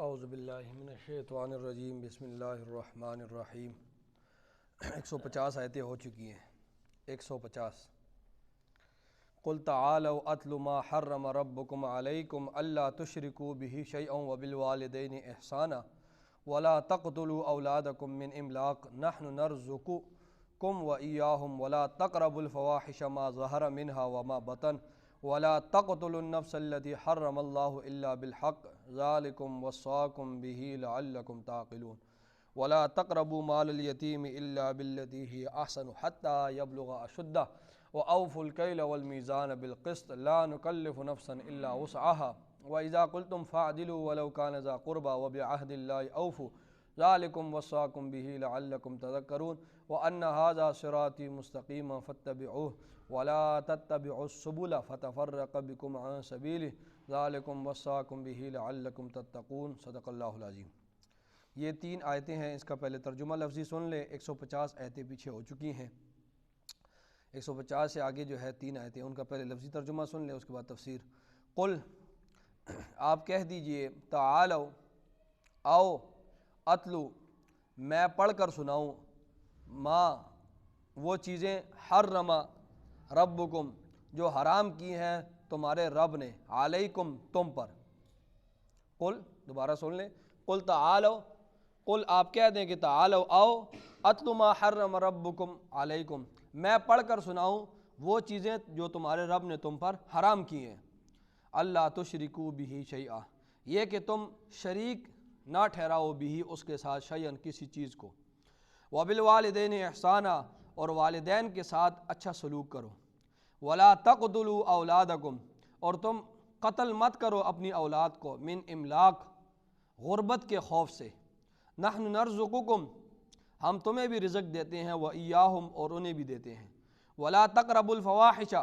اعوذ باللہ من الشیطان الرجیم بسم اللہ الرحمن الرحیم 150 آیتیں ہو چکی ہیں۔ 150 قل تعالوا اتل ما حرم ربکم علیکم الا تشرکوا به شیئا وبالوالدین احسانا ولا تقتلوا اولادکم من املاق نحن نرزقکم وإیاہم ولا تقربوا الفواحش ما ظہر منها وما بطن ولا تقتلوا النفس التي حرم الله إلا بالحق ذلكم وصاكم به لعلكم تعقلون ولا تقربوا مال اليتيم إلا بالتي هي أحسن حتى يبلغ أشده وأوفوا الكيل والميزان بالقسط لا نكلف نفسا إلا وسعها وإذا قلتم فاعدلوا ولو كان ذا قربى وبعهد الله أوفوا ذلكم وصاكم به لعلكم تذكرون وأن هذا صراطي مستقيما فاتبعوه ولا تتبعوا السبل فتفرق بكم عن سبيله ذلكم وصاكم به لعلكم تتقون صدق اللہ العظیم۔ یہ 3 آیتیں ہیں، اس کا پہلے ترجمہ لفظی سن لیں۔ 150 آیتیں پیچھے ہو چکی ہیں، 150 سے آگے جو ہے 3 آیتیں، ان کا پہلے لفظی ترجمہ سن لیں، اس کے بعد تفسیر۔ قل آپ کہہ دیجئے، تعالو آؤ، اتلو میں پڑھ کر سناؤں، ما وہ چیزیں حرم ربکم جو حرام کی ہیں تمہارے رب نے، علیکم تم پر۔ قل دوبارہ سن لیں، قل تعالو، قل آپ کہہ دیں کہ تعالو آؤ، اتلو ما حرم ربکم علیکم میں پڑھ کر سناؤں وہ چیزیں جو تمہارے رب نے تم پر حرام کی ہیں۔ اللہ تشرکوا بہ شیئا، یہ کہ تم شریک نہ ٹھہراؤ بھی اس کے ساتھ شیئن کسی چیز کو، وبالوالدین احسانا اور والدین کے ساتھ اچھا سلوک کرو، ولا تقتلوا اولادکم اور تم قتل مت کرو اپنی اولاد کو، من املاق غربت کے خوف سے، نحن نرزقکم ہم تمہیں بھی رزق دیتے ہیں، وإیاہم اور انہیں بھی دیتے ہیں، ولا تقربوا الفواحش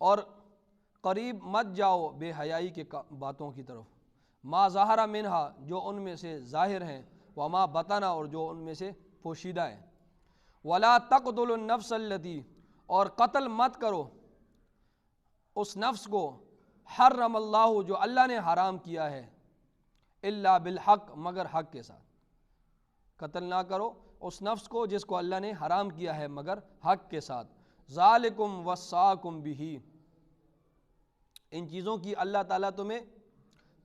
اور قریب مت جاؤ بے حیائی کے باتوں کی طرف، ما ظہر منہا جو ان میں سے ظاہر ہیں، وما بطن اور جو ان میں سے پوشیدہ ہیں، ولا تقتلوا النفس التی اور قتل مت کرو اس نفس کو، حرم اللہ جو اللہ نے حرام کیا ہے، الا بالحق مگر حق کے ساتھ، قتل نہ کرو اس نفس کو جس کو اللہ نے حرام کیا ہے مگر حق کے ساتھ، ذالکم وصاکم بہ ان چیزوں کی اللہ تعالیٰ تمہیں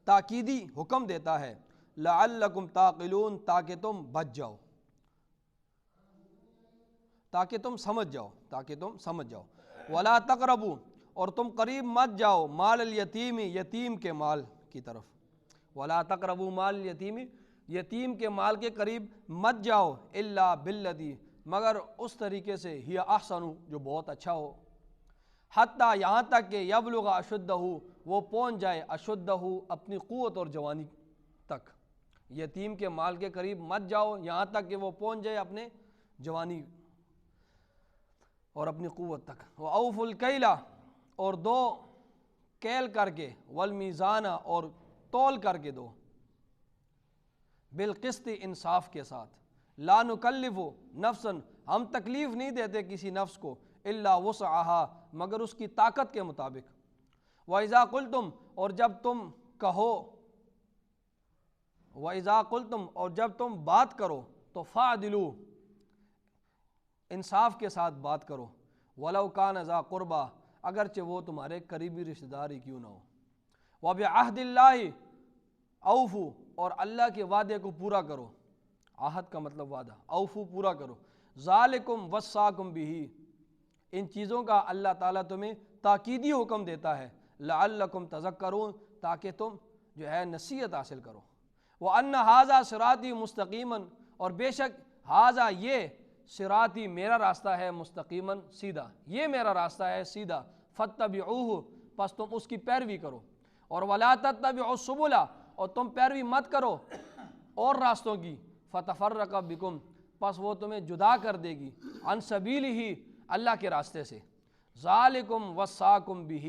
تاکیدی حکم دیتا ہے، لعلکم تعقلون تاکہ تم بچ جاؤ، تاکہ تم سمجھ جاؤ، ولا تقربوا اور تم قریب مت جاؤ مال الیتیم یتیم کے مال کی طرف، ولا تقربوا مال الیتیم یتیم کے مال کے قریب مت جاؤ، الا باللتی مگر اس طریقے سے، ہی احسن جو بہت اچھا ہو، حتیٰ یہاں تک کہ یبلغ اشدہ وہ پہنچ جائے، اشدہ اپنی قوت اور جوانی تک، یتیم کے مال کے قریب مت جاؤ یہاں تک کہ وہ پہنچ جائے اپنے جوانی اور اپنی قوت تک، وَأَوْفُوا الْكَيْلَ اور دو کیل کر کے، والمیزان اور تول کر کے دو، بالقسط انصاف کے ساتھ، لا نکلف نفسا ہم تکلیف نہیں دیتے کسی نفس کو، الا وسعها مگر اس کی طاقت کے مطابق، وَإِذَا قُلْتُمْ اور جب تم کہو، وَإِذَا قُلْتُمْ اور جب تم بات کرو تو فَاعْدِلُوا انصاف کے ساتھ بات کرو، وَلَوْ كَانَ ذَا قُرْبَى اگرچہ وہ تمہارے قریبی رشتہ دار ہی کیوں نہ ہو، وَبِعَهْدِ اللَّهِ اوفو اور اللہ کے وعدے کو پورا کرو، عہد کا مطلب وعدہ، اوفو پورا کرو، ذالکم وصاکم بہ ان چیزوں کا اللہ تعالیٰ تمہیں تاکیدی حکم دیتا ہے، لعلکم تذکرون تاکہ تم جو ہے نصیحت حاصل کرو، وَأَنَّ هَذَا صِرَاطِي مُسْتَقِيمًا اور بے شک ہاذا یہ صراطی میرا راستہ ہے، مستقیماً سیدھا، یہ میرا راستہ ہے سیدھا، فاتبعوہ پس تم اس کی پیروی کرو، اور ولا تتبعوا السبل اور تم پیروی مت کرو اور راستوں کی، فتفرق بکم پس وہ تمہیں جدا کر دے گی، عن سبیلہ اللہ کے راستے سے، ذالکم وصاکم بہ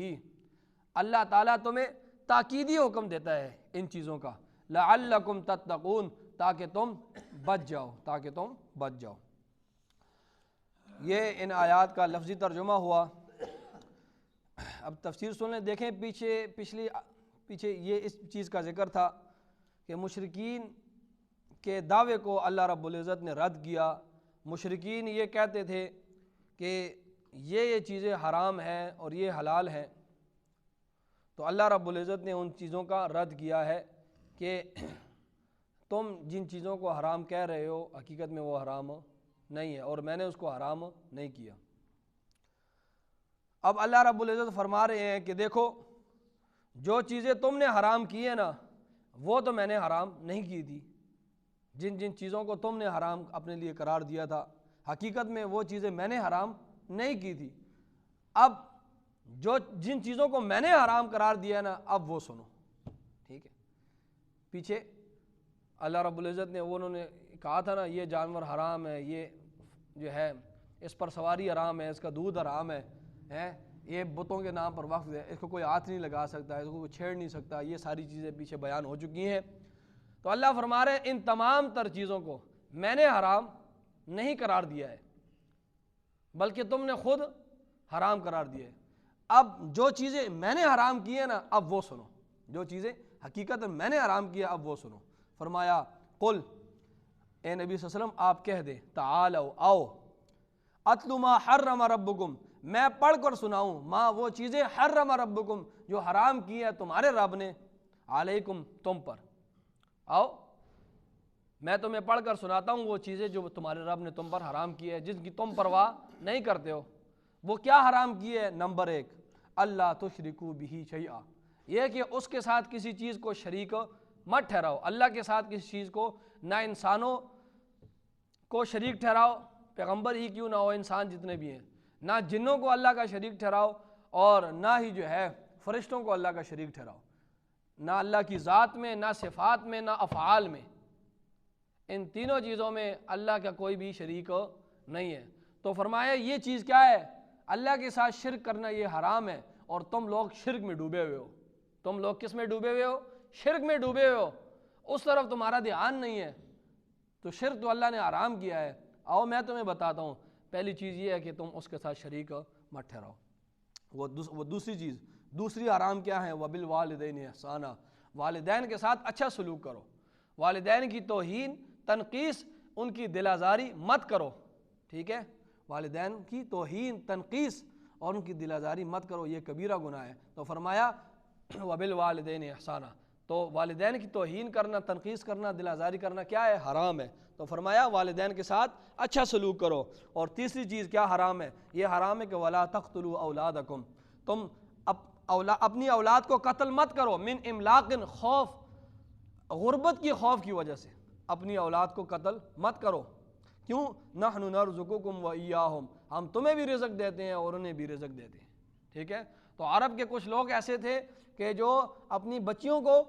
اللہ تعالیٰ تمہیں تاکیدی حکم دیتا ہے ان چیزوں کا، لعلکم تتقون تاکہ تم بچ جاؤ۔ یہ ان آیات کا لفظی ترجمہ ہوا۔ اب تفسیر سن لیں، دیکھیں پیچھے یہ اس چیز کا ذکر تھا کہ مشرکین کے دعوے کو اللہ رب العزت نے رد کیا۔ مشرکین یہ کہتے تھے کہ یہ چیزیں حرام ہیں اور یہ حلال ہیں، تو اللہ رب العزت نے ان چیزوں کا رد کیا ہے کہ تم جن چیزوں کو حرام کہہ رہے ہو حقیقت میں وہ حرام نہیں ہے، اور میں نے اس کو حرام نہیں کیا۔ اب اللہ رب العزت فرما رہے ہیں کہ دیکھو جو چیزیں تم نے حرام کی ہیں نا وہ تو میں نے حرام نہیں کی تھی، جن جن چیزوں کو تم نے حرام اپنے لیے قرار دیا تھا حقیقت میں وہ چیزیں میں نے حرام نہیں کی تھی۔ اب جن چیزوں کو میں نے حرام قرار دیا نا اب وہ سنو، ٹھیک ہے۔ پیچھے اللہ رب العزت نے انہوں نے کہا تھا نا یہ جانور حرام ہے، یہ جو ہے اس پر سواری حرام ہے، اس کا دودھ حرام ہے، یہ بتوں کے نام پر وقف ہے، اس کو کوئی ہاتھ نہیں لگا سکتا، اس کو کوئی چھیڑ نہیں سکتا، یہ ساری چیزیں پیچھے بیان ہو چکی ہیں۔ تو اللہ فرما رہے ہیں ان تمام تر چیزوں کو میں نے حرام نہیں قرار دیا ہے بلکہ تم نے خود حرام قرار دیا ہے۔ اب جو چیزیں میں نے حرام کی ہیں نا اب وہ سنو، جو چیزیں حقیقت میں نے حرام کیا اب وہ سنو۔ فرمایا قل، اے نبی صلی اللہ علیہ وسلم آپ کہہ دیں، تعالوا آؤ، اتلو ما حرم ربکم، میں پڑھ کر سناؤں ما وہ چیزیں حرم ربکم جو حرام کی ہے تمہارے رب نے، علیکم تم پر، آؤ میں تمہیں پڑھ کر سناتا ہوں وہ چیزیں جو تمہارے رب نے تم پر حرام کی ہے، جن کی تم پرواہ نہیں کرتے ہو۔ وہ کیا حرام کی ہے؟ نمبر 1 اللہ تشرکو بہ شیئا، یہ کہ اس کے ساتھ کسی چیز کو شریک مت ٹھہراؤ، اللہ کے ساتھ کسی چیز کو نہ انسانوں کو شریک ٹھہراؤ، پیغمبر ہی کیوں نہ ہو، انسان جتنے بھی ہیں، نہ جنوں کو اللہ کا شریک ٹھہراؤ اور نہ ہی جو ہے فرشتوں کو اللہ کا شریک ٹھہراؤ، نہ اللہ کی ذات میں، نہ صفات میں، نہ افعال میں، ان تینوں چیزوں میں اللہ کا کوئی بھی شریک نہیں ہے۔ تو فرمایا یہ چیز کیا ہے؟ اللہ کے ساتھ شرک کرنا یہ حرام ہے، اور تم لوگ شرک میں ڈوبے ہوئے ہو۔ تم لوگ کس میں ڈوبے ہوئے ہو؟ شرک میں ڈوبے ہوئے ہو، اس طرف تمہارا دھیان نہیں ہے، تو شرک تو اللہ نے حرام کیا ہے۔ آؤ میں تمہیں بتاتا ہوں، پہلی چیز یہ ہے کہ تم اس کے ساتھ شریک مت ٹھہراؤ۔ وہ دوسری چیز، دوسری حرام کیا ہے؟ وبالوالدین احسانا، والدین کے ساتھ اچھا سلوک کرو، والدین کی توہین تنقیص ان کی دل آزاری مت کرو، ٹھیک ہے، والدین کی توہین تنقیص اور ان کی دل آزاری مت کرو، یہ کبیرہ گناہ ہے۔ تو فرمایا وبالوالدین احسانا، تو والدین کی توہین کرنا، تنقیص کرنا، دل آزاری کرنا کیا ہے؟ حرام ہے۔ تو فرمایا والدین کے ساتھ اچھا سلوک کرو۔ اور تیسری چیز کیا حرام ہے؟ یہ حرام ہے کہ ولا تقتلوا اولادکم، تم اپنی اولاد کو قتل مت کرو، من املاق، خوف، غربت کی خوف کی وجہ سے اپنی اولاد کو قتل مت کرو۔ کیوں؟ نحن نرزقکم وایاہم، ہم تمہیں بھی رزق دیتے ہیں اور انہیں بھی رزق دیتے ہیں، ٹھیک ہے۔ تو عرب کے کچھ لوگ ایسے تھے کہ جو اپنی بچیوں کو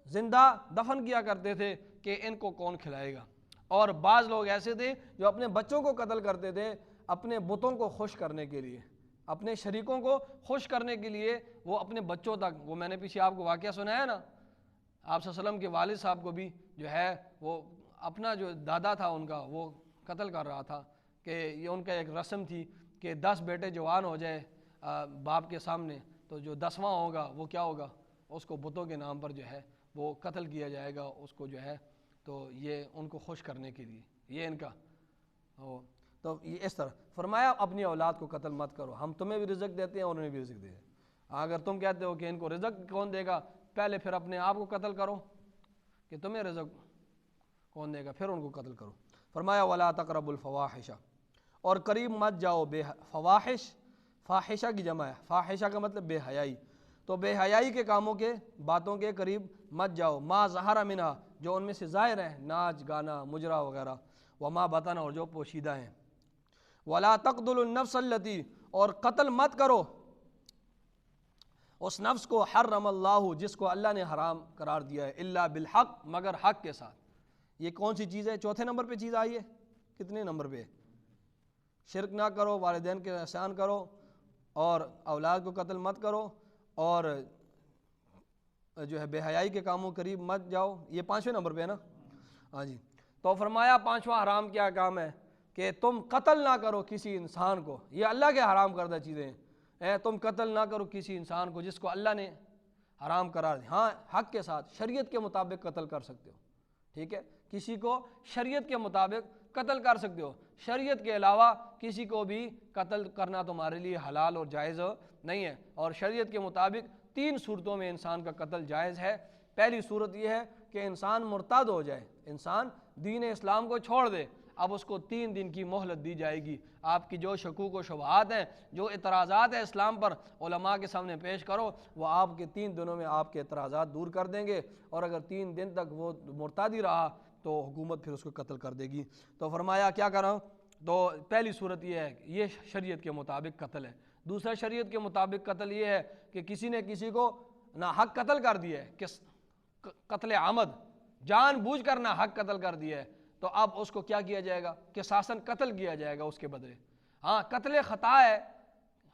زندہ دفن کیا کرتے تھے کہ ان کو کون کھلائے گا، اور بعض لوگ ایسے تھے جو اپنے بچوں کو قتل کرتے تھے اپنے بتوں کو خوش کرنے کے لیے، اپنے شریکوں کو خوش کرنے کے لیے، وہ اپنے بچوں تک، وہ میں نے پیچھے آپ کو واقعہ سنایا نا، آپ صلی اللہ علیہ وسلم کے والد صاحب کو بھی جو ہے وہ اپنا جو دادا تھا ان کا وہ قتل کر رہا تھا، کہ یہ ان کا ایک رسم تھی کہ 10 بیٹے جوان ہو جائے باپ کے سامنے تو جو 10واں ہوگا وہ کیا ہوگا؟ اس کو بتوں کے نام پر جو ہے وہ قتل کیا جائے گا اس کو جو ہے، تو یہ ان کو خوش کرنے کے لیے یہ ان کا تو یہ اس طرح فرمایا اپنی اولاد کو قتل مت کرو، ہم تمہیں بھی رزق دیتے ہیں اور انہیں بھی رزق دے ہیں۔ اگر تم کہتے ہو کہ ان کو رزق کون دے گا، پہلے پھر اپنے آپ کو قتل کرو کہ تمہیں رزق کون دے گا، پھر ان کو قتل کرو۔ فرمایا ولا تقربوا الفواحش، اور قریب مت جاؤ بے فواحش، فاحشہ کی جمع ہے، فاحشہ کا مطلب بے حیائی، تو بے حیائی کے کاموں کے باتوں کے قریب مت جاؤ، ما ظہر منہا جو ان میں سے ظاہر ہیں، ناچ گانا مجرا وغیرہ، وما بطن اور جو پوشیدہ ہیں، ولا تقتلوا النفس التی اور قتل مت کرو اس نفس کو، حرم اللہ جس کو اللہ نے حرام قرار دیا ہے، الا بالحق مگر حق کے ساتھ۔ یہ کون سی چیز ہے؟ چوتھے نمبر پہ چیز آئی ہے، کتنے نمبر پہ؟ شرک نہ کرو، والدین کے احسان کرو، اور اولاد کو قتل مت کرو، اور جو ہے بے حیائی کے کاموں قریب مت جاؤ، یہ 5ویں نمبر پہ ہے نا، ہاں جی۔ تو فرمایا 5واں حرام کیا کام ہے کہ تم قتل نہ کرو کسی انسان کو، یہ اللہ کے حرام کردہ چیزیں ہیں، تم قتل نہ کرو کسی انسان کو جس کو اللہ نے حرام قرار دی، ہاں حق کے ساتھ شریعت کے مطابق قتل کر سکتے ہو، ٹھیک ہے، کسی کو شریعت کے مطابق قتل کر سکتے ہو، شریعت کے علاوہ کسی کو بھی قتل کرنا تمہارے لیے حلال اور جائز نہیں ہے۔ اور شریعت کے مطابق 3 صورتوں میں انسان کا قتل جائز ہے۔ پہلی صورت یہ ہے کہ انسان مرتد ہو جائے، انسان دین اسلام کو چھوڑ دے، اب اس کو 3 دن کی مہلت دی جائے گی، آپ کی جو شکوک و شبہات ہیں، جو اعتراضات ہیں اسلام پر، علماء کے سامنے پیش کرو، وہ آپ کے 3 دنوں میں آپ کے اعتراضات دور کر دیں گے، اور اگر 3 دن تک وہ مرتد ہی رہا تو حکومت پھر اس کو قتل کر دے گی۔ تو فرمایا کیا کروں، تو پہلی صورت یہ ہے، یہ شریعت کے مطابق قتل ہے۔ دوسرا شریعت کے مطابق قتل یہ ہے کہ کسی نے کسی کو ناحق قتل کر دیا ہے، قتل عمد، جان بوجھ کر ناحق قتل کر دیا ہے، تو اب اس کو کیا کیا جائے گا، قصاصاً قتل کیا جائے گا اس کے بدلے۔ ہاں قتل خطا ہے،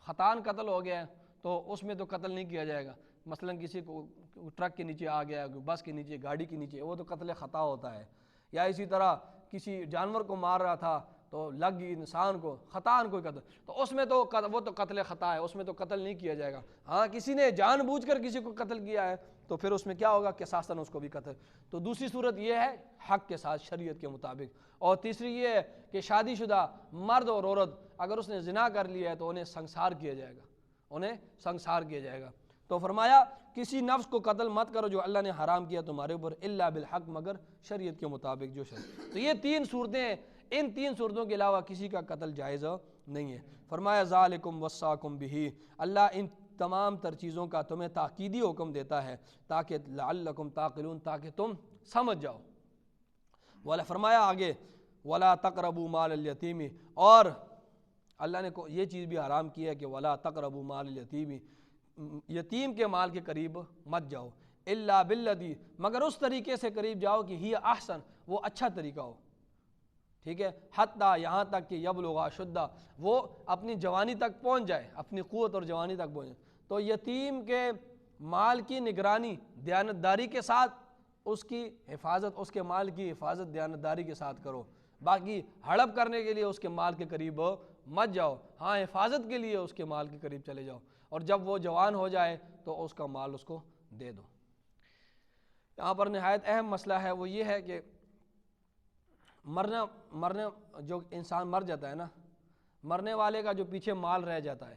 خطاً قتل ہو گیا ہے تو اس میں تو قتل نہیں کیا جائے گا، مثلا کسی کو ٹرک کے نیچے آ گیا، بس کے نیچے، گاڑی کے نیچے، وہ تو قتل خطا ہوتا ہے۔ یا اسی طرح کسی جانور کو مار رہا تھا تو لگ گئی انسان کو، خطاً کوئی قتل، تو اس میں تو وہ تو قتل خطا ہے، اس میں تو قتل نہیں کیا جائے گا۔ ہاں کسی نے جان بوجھ کر کسی کو قتل کیا ہے تو پھر اس میں کیا ہوگا، قصاصاً اس کو بھی قتل۔ تو دوسری صورت یہ ہے حق کے ساتھ شریعت کے مطابق، اور تیسری یہ ہے کہ شادی شدہ مرد اور عورت اگر اس نے زنا کر لیا ہے تو انہیں سنسار کیا جائے گا، انہیں سنسار کیا جائے گا۔ تو فرمایا کسی نفس کو قتل مت کرو جو اللہ نے حرام کیا تمہارے اوپر، الا بالحق، مگر شریعت کے مطابق جو شریعت۔ تو یہ 3 صورتیں ہیں، ان 3 صورتوں کے علاوہ کسی کا قتل جائز نہیں ہے۔ فرمایا ذالکم وصاکم بہ، اللہ ان تمام تر چیزوں کا تمہیں تاکیدی حکم دیتا ہے تاکہ لعلکم تعقلون، تاکہ تم سمجھ جاؤ۔ والا فرمایا آگے ولا تقربوا مال الیتیم، اور اللہ نے یہ چیز بھی حرام کی ہے کہ ولا تقربوا مال الیتیم، یتیم کے مال کے قریب مت جاؤ، الا بالذی، مگر اس طریقے سے قریب جاؤ کہ ہی احسن، وہ اچھا طریقہ ہو، ٹھیک ہے، حتیٰ، یہاں تک کہ یبلغ اشدہ، وہ اپنی جوانی تک پہنچ جائے، اپنی قوت اور جوانی تک پہنچ جائے۔ تو یتیم کے مال کی نگرانی دیانتداری کے ساتھ، اس کی حفاظت، اس کے مال کی حفاظت دیانتداری کے ساتھ کرو، باقی ہڑپ کرنے کے لیے اس کے مال کے قریب مت جاؤ، ہاں حفاظت کے لیے اس کے مال کے قریب چلے جاؤ، اور جب وہ جوان ہو جائے تو اس کا مال اس کو دے دو۔ یہاں پر نہایت اہم مسئلہ ہے، وہ یہ ہے کہ مرنے جو انسان مر جاتا ہے نا، مرنے والے کا جو پیچھے مال رہ جاتا ہے،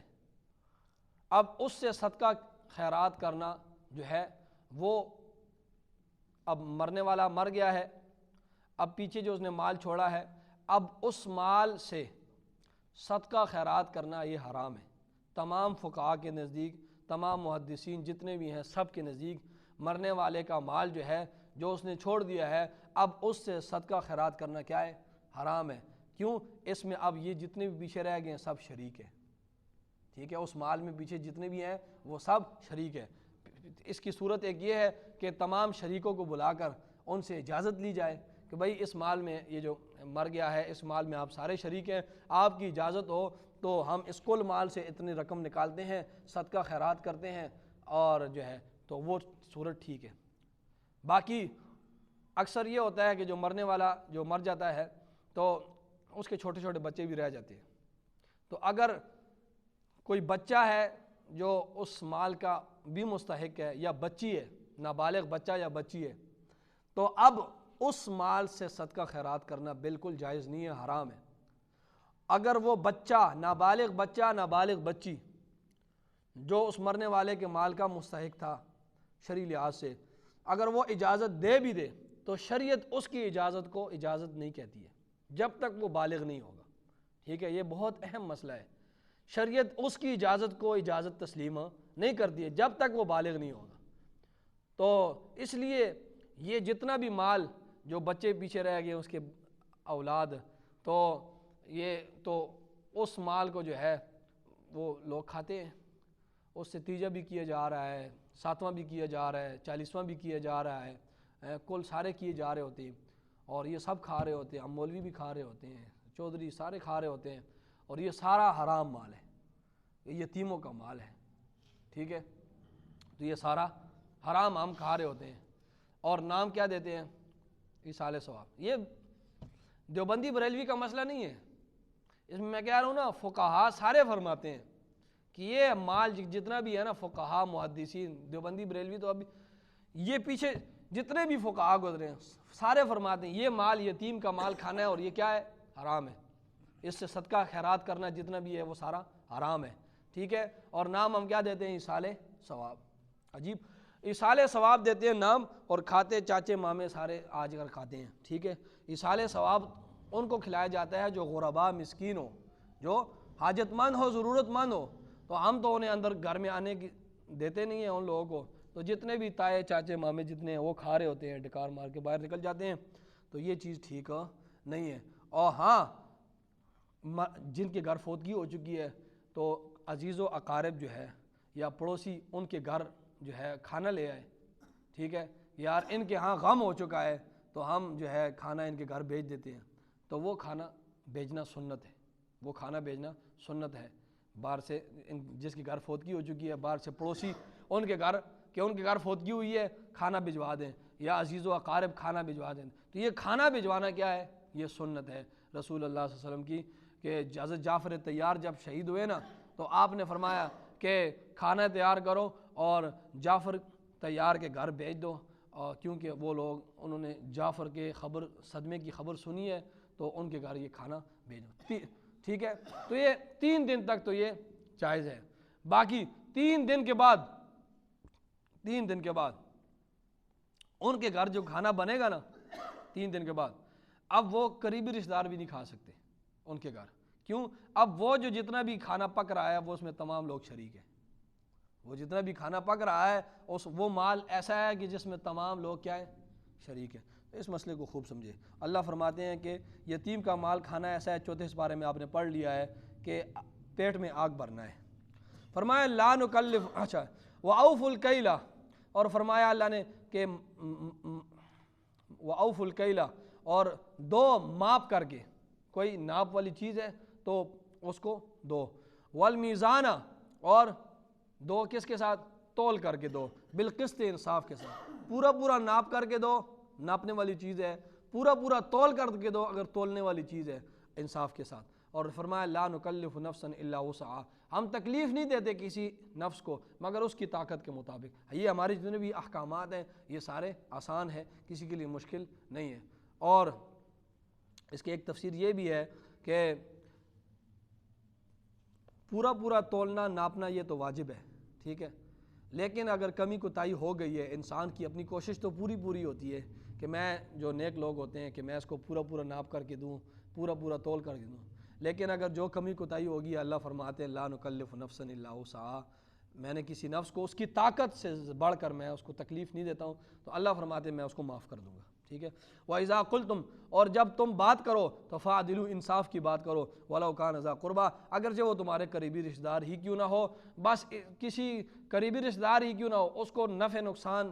اب اس سے صدقہ خیرات کرنا جو ہے وہ، اب مرنے والا مر گیا ہے، اب پیچھے جو اس نے مال چھوڑا ہے، اب اس مال سے صدقہ خیرات کرنا یہ حرام ہے۔ تمام فقہاء کے نزدیک، تمام محدثین جتنے بھی ہیں، سب کے نزدیک مرنے والے کا مال جو ہے، جو اس نے چھوڑ دیا ہے، اب اس سے صدقہ خیرات کرنا کیا ہے، حرام ہے۔ کیوں؟ اس میں اب یہ جتنے بھی پیچھے رہ گئے ہیں سب شریک ہیں، ٹھیک ہے، اس مال میں پیچھے جتنے بھی ہیں وہ سب شریک ہیں۔ اس کی صورت ایک یہ ہے کہ تمام شریکوں کو بلا کر ان سے اجازت لی جائے کہ بھائی اس مال میں، یہ جو مر گیا ہے اس مال میں آپ سارے شریک ہیں، آپ کی اجازت ہو تو ہم اس کل مال سے اتنی رقم نکالتے ہیں، صدقہ خیرات کرتے ہیں، اور جو ہے تو وہ صورت ٹھیک ہے۔ باقی اکثر یہ ہوتا ہے کہ جو مرنے والا جو مر جاتا ہے تو اس کے چھوٹے چھوٹے بچے بھی رہ جاتے ہیں، تو اگر کوئی بچہ ہے جو اس مال کا بھی مستحق ہے، یا بچی ہے، نابالغ بچہ یا بچی ہے، تو اب اس مال سے صدقہ خیرات کرنا بالکل جائز نہیں ہے، حرام ہے۔ اگر وہ بچہ، نابالغ بچی جو اس مرنے والے کے مال کا مستحق تھا شرعی لحاظ سے، اگر وہ اجازت دے بھی دے تو شریعت اس کی اجازت کو اجازت نہیں کہتی ہے جب تک وہ بالغ نہیں ہوگا، ٹھیک ہے، یہ بہت اہم مسئلہ ہے۔ شریعت اس کی اجازت کو اجازت تسلیم نہیں کرتی ہے جب تک وہ بالغ نہیں ہوگا۔ تو اس لیے یہ جتنا بھی مال جو بچے پیچھے رہ گئے، اس کے اولاد، تو یہ تو اس مال کو جو ہے وہ لوگ کھاتے ہیں، اس سے تیجا بھی کیا جا رہا ہے، 7واں بھی کیا جا رہا ہے، 40واں بھی کیا جا رہا ہے، کل سارے کیے جا رہے ہوتے ہیں، اور یہ سب کھا رہے ہوتے ہیں، ہم مولوی بھی کھا رہے ہوتے ہیں، چودھری سارے کھا رہے ہوتے ہیں، اور یہ سارا حرام مال ہے، یہ یتیموں کا مال ہے، ٹھیک ہے، تو یہ سارا حرام ہم کھا رہے ہوتے ہیں، اور نام کیا دیتے ہیں، ایصال ثواب۔ یہ دیوبندی بریلوی کا مسئلہ نہیں ہے، اس میں کہہ رہا ہوں نا، فقہاء سارے فرماتے ہیں کہ یہ مال جتنا بھی ہے نا، فقہا محدثین دیوبندی بریلوی تو ابھی یہ پیچھے جتنے بھی فقہا گزرے ہیں سارے فرماتے ہیں یہ مال یتیم کا مال کھانا ہے اور یہ کیا ہے، حرام ہے، اس سے صدقہ خیرات کرنا جتنا بھی ہے وہ سارا حرام ہے، ٹھیک ہے۔ اور نام ہم کیا دیتے ہیں، ایصال ثواب، عجیب ایصال ثواب دیتے ہیں نام، اور کھاتے چاچے مامے سارے آج کل کھاتے ہیں، ٹھیک ہے۔ ایصال ثواب ان کو کھلایا جاتا ہے جو غربا مسکین ہو، جو حاجت مند ہو، ضرورت مند ہو، تو ہم تو انہیں اندر گھر میں آنے کی دیتے نہیں ہیں ان لوگوں کو، تو جتنے بھی تائے چاچے مامے جتنے ہیں وہ کھا رہے ہوتے ہیں، ڈکار مار کے باہر نکل جاتے ہیں، تو یہ چیز ٹھیک نہیں ہے۔ اور ہاں جن کے گھر فوتگی ہو چکی ہے تو عزیز و اقارب جو ہے یا پڑوسی ان کے گھر جو ہے کھانا لے آئے، ٹھیک ہے، یار ان کے ہاں غم ہو چکا ہے تو ہم جو ہے کھانا ان کے گھر بھیج دیتے ہیں، تو وہ کھانا بھیجنا سنت ہے، وہ کھانا بھیجنا سنت ہے۔ باہر سے جس کے گھر فوتگی ہو چکی ہے، باہر سے پڑوسی ان کے گھر فوتگی ہوئی ہے کھانا بھجوا دیں، یا عزیز و اقارب کھانا بھجوا دیں، تو یہ کھانا بھجوانا کیا ہے، یہ سنت ہے رسول اللہ صلی اللہ علیہ وسلم کی، کہ حضرت جعفر طیار جب شہید ہوئے نا تو آپ نے فرمایا کہ کھانا تیار کرو اور جعفر طیار کے گھر بھیج دو، اور کیونکہ وہ لوگ انہوں نے جعفر کے صدمے کی خبر سنی ہے تو ان کے گھر یہ کھانا بھیجو، ٹھیک ہے۔ تو یہ 3 دن تک تو یہ جائز ہے، باقی 3 دن کے بعد ان کے گھر جو کھانا بنے گا نا 3 دن کے بعد، اب وہ قریبی رشتہ دار بھی نہیں کھا سکتے ان کے گھر، کیوں؟ اب وہ جو جتنا بھی کھانا پک رہا ہے وہ اس میں تمام لوگ شریک ہیں، وہ جتنا بھی کھانا پک رہا ہے وہ مال ایسا ہے کہ جس میں تمام لوگ کیا ہے، شریک ہیں۔ تو اس مسئلے کو خوب سمجھے۔ اللہ فرماتے ہیں کہ یتیم کا مال کھانا ایسا ہے، 4 پارے میں آپ نے پڑھ لیا ہے کہ پیٹ میں آگ بھرنا ہے۔ فرمایا لا نکلف، اچھا وَأَوْفُوا الْكَيْلَ، اور فرمایا اللہ نے کہ وَأَوْفُوا الْكَيْلَ، اور دو ماپ کر کے، کوئی ناپ والی چیز ہے تو اس کو دو، وَالْمِيزَانَ، اور دو کس کے ساتھ، تول کر کے دو، بالقسط، انصاف کے ساتھ، پورا ناپ کر کے دو، ناپنے والی چیز ہے، پورا تول کر کے دو اگر تولنے والی چیز ہے، انصاف کے ساتھ۔ اور فرمایا لا نکلف نفسا الا وسعها، ہم تکلیف نہیں دیتے کسی نفس کو مگر اس کی طاقت کے مطابق۔ یہ ہمارے جتنے بھی احکامات ہیں یہ سارے آسان ہیں، کسی کے لیے مشکل نہیں ہے۔ اور اس کی ایک تفسیر یہ بھی ہے کہ پورا تولنا ناپنا یہ تو واجب ہے، ٹھیک ہے، لیکن اگر کمی کوتاہی ہو گئی ہے، انسان کی اپنی کوشش تو پوری ہوتی ہے کہ میں جو نیک لوگ ہوتے ہیں کہ میں اس کو پورا ناپ کر کے دوں، پورا تول کر کے دوں، لیکن اگر جو کمی کوتاہی ہوگی اللہ فرماتے ہیں لا نکلف نفسا الا وسعها، میں نے کسی نفس کو اس کی طاقت سے بڑھ کر میں اس کو تکلیف نہیں دیتا ہوں، تو اللہ فرماتے ہیں میں اس کو معاف کر دوں گا، ٹھیک ہے۔ وَإِذَا قُلْتُمْ، اور جب تم بات کرو تو فَعْدِلُوا، انصاف کی بات کرو، وَلَوْ كَانَ ذَا قُرْبَىٰ، اگرچہ وہ تمہارے قریبی رشتہ دار ہی کیوں نہ ہو، بس کسی قریبی رشتہ دار ہی کیوں نہ ہو، اس کو نفع نقصان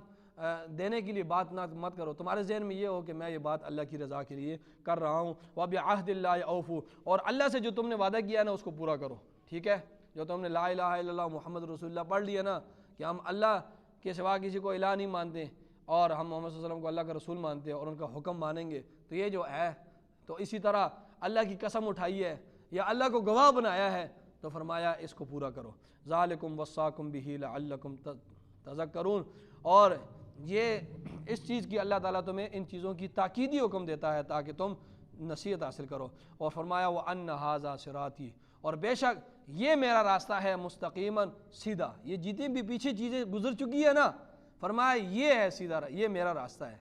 دینے کے لیے بات مت کرو، تمہارے ذہن میں یہ ہو کہ میں یہ بات اللہ کی رضا کے لیے کر رہا ہوں۔ وَبِعَهْدِ اللَّهِ أَوْفُوا، اور اللہ سے جو تم نے وعدہ کیا نا اس کو پورا کرو، ٹھیک ہے، جو تم نے لا الہ الا اللہ محمد رسول اللہ پڑھ لیا نا کہ ہم اللہ کے سوا کسی کو الہ نہیں مانتے اور ہم محمد صلی اللہ علیہ وسلم کو اللہ کا رسول مانتے ہیں اور ان کا حکم مانیں گے، تو یہ جو ہے، تو اسی طرح اللہ کی قسم اٹھائی ہے یا اللہ کو گواہ بنایا ہے تو فرمایا اس کو پورا کرو۔ ذالکم وصاکم بہ لعلکم تذکرون، اور یہ اس چیز کی اللہ تعالیٰ تمہیں ان چیزوں کی تاکیدی حکم دیتا ہے تاکہ تم نصیحت حاصل کرو۔ اور فرمایا وَأَنَّ هَذَا صِرَاطِي، اور بے شک یہ میرا راستہ ہے مستقیما، سیدھا، یہ جتنی بھی پیچھے چیزیں گزر چکی ہے نا، فرمایا یہ ہے سیدھا، یہ میرا راستہ ہے،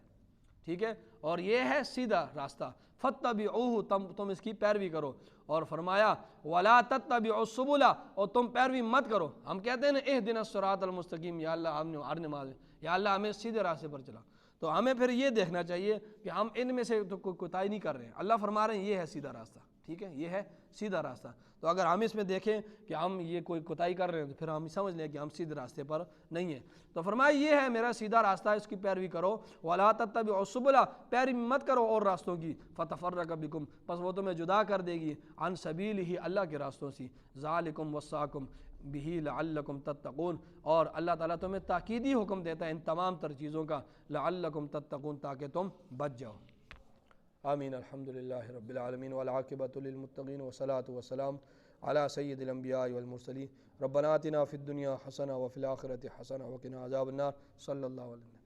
ٹھیک ہے، اور یہ ہے سیدھا راستہ، فَاتَّبِعُوهُ، تم اس کی پیروی کرو۔ اور فرمایا وَلَا تَتَّبِعُوا السُّبُلَ، اور تم پیروی مت کرو، ہم کہتے ہیں نا اهدنا الصراط المستقیم، یا اللہ ہم نے ہر نماز یا اللہ ہمیں سیدھے راستے پر چلا، تو ہمیں پھر یہ دیکھنا چاہیے کہ ہم ان میں سے تو کوئی کوتاہی نہیں کر رہے ہیں، اللہ فرما رہے ہیں یہ ہے سیدھا راستہ، ٹھیک ہے، یہ ہے سیدھا راستہ، تو اگر ہم اس میں دیکھیں کہ ہم یہ کوئی کوتاہی کر رہے ہیں تو پھر ہم سمجھ لیں کہ ہم سیدھے راستے پر نہیں ہیں، تو فرمایا یہ ہے میرا سیدھا راستہ، اس کی پیروی کرو، وَلَا تَتَّبِعُوا السُّبُلَ، پیروی مت کرو اور راستوں کی، فَتَفَرَّقَ بِكُمْ، پس وہ تمہیں جدا کر دے گی، عن سبیلہ، اللہ کے راستوں سے، ذالکم وصاکم بہ لعلکم تتقون، اور اللہ تعالیٰ تمہیں تاکیدی حکم دیتا ہے ان تمام تر چیزوں کا، لعلکم تتقون، تاکہ تم بچ جاؤ۔ آمین۔ الحمدللہ رب العالمین والعاقبۃ للمتقین والصلاۃ والسلام علی سید الانبیاء والمرسلین ربنا آتنا فی الدنیا حسنہ وفی الآخرۃ حسنہ وقنا عذاب النار صلی اللہ علیہ وسلم.